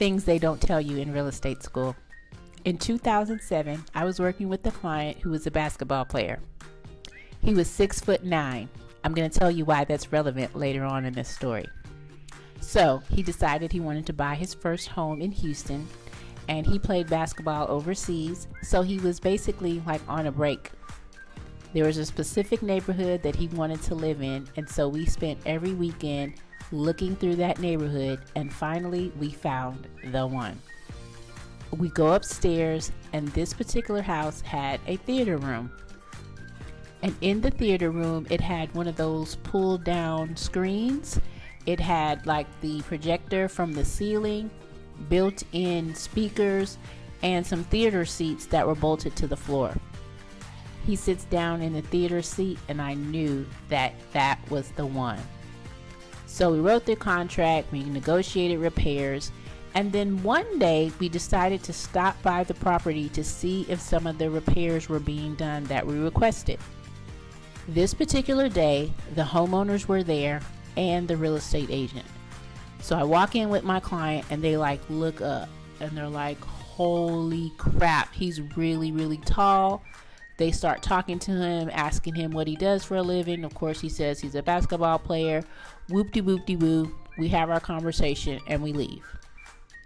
Things they don't tell you in real estate school. In 2007, I was working with a client who was a basketball player. He was 6'9". I'm going to tell you why that's relevant later on in this story. So he decided he wanted to buy his first home in Houston, and he played basketball overseas, so he was basically like on a break. There was a specific neighborhood that he wanted to live in, and so we spent every weekend looking through that neighborhood, and finally we found the one. We go upstairs, and this particular house had a theater room. And in the theater room, it had one of those pull down screens. It had like the projector from the ceiling, built-in speakers, and some theater seats that were bolted to the floor. He sits down in the theater seat, and I knew that that was the one. So we wrote the contract, we negotiated repairs, and then one day we decided to stop by the property to see if some of the repairs were being done that we requested. This particular day, the homeowners were there and the real estate agent. So I walk in with my client, and they like look up, and they're like, holy crap, he's really, really tall. They start talking to him, asking him what he does for a living. Of course, he says he's a basketball player. Whoop-de-whoop-de-woo. We have our conversation and we leave.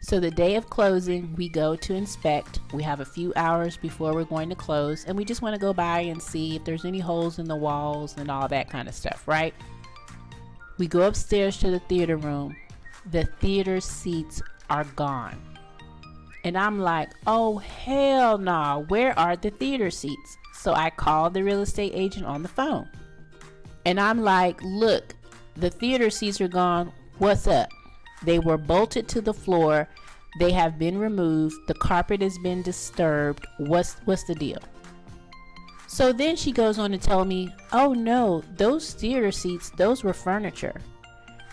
So the day of closing, we go to inspect. We have a few hours before we're going to close, and we just want to go by and see if there's any holes in the walls and all that kind of stuff, right? We go upstairs to the theater room. The theater seats are gone. And I'm like, oh, hell no, where are the theater seats? So I called the real estate agent on the phone. And I'm like, look, the theater seats are gone. What's up? They were bolted to the floor. They have been removed. The carpet has been disturbed. What's the deal? So then she goes on to tell me, oh no, those theater seats, those were furniture.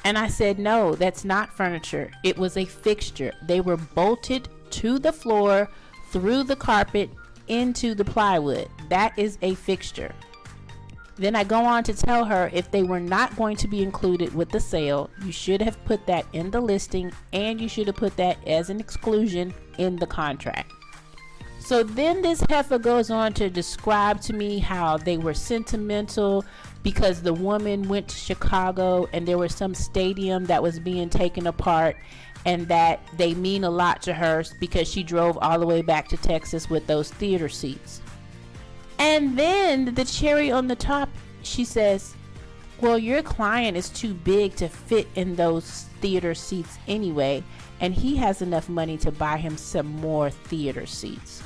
And I said, no, that's not furniture. It was a fixture. They were bolted to the floor, through the carpet, into the plywood. That is a fixture. Then I go on to tell her if they were not going to be included with the sale, you should have put that in the listing, and you should have put that as an exclusion in the contract. So then this heifer goes on to describe to me how they were sentimental because the woman went to Chicago and there was some stadium that was being taken apart, and that they mean a lot to her because she drove all the way back to Texas with those theater seats. And then the cherry on the top, she says, well, your client is too big to fit in those theater seats anyway, and he has enough money to buy him some more theater seats.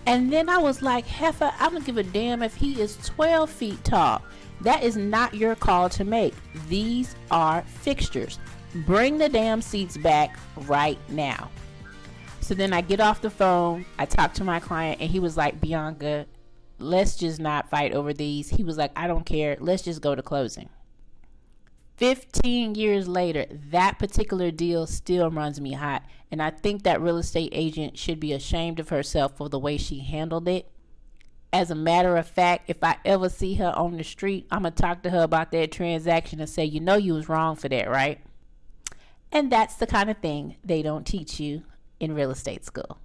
And then I was like, heifer, I don't give a damn if he is 12 feet tall. That is not your call to make. These are fixtures. Bring the damn seats back right now. So then I get off the phone, I talk to my client, and he was like, Bianca, let's just not fight over these. He was like, I don't care. Let's just go to closing. 15 years later, that particular deal still runs me hot. And I think that real estate agent should be ashamed of herself for the way she handled it. As a matter of fact, if I ever see her on the street, I'm going to talk to her about that transaction and say, you know you was wrong for that, right? And that's the kind of thing they don't teach you in real estate school.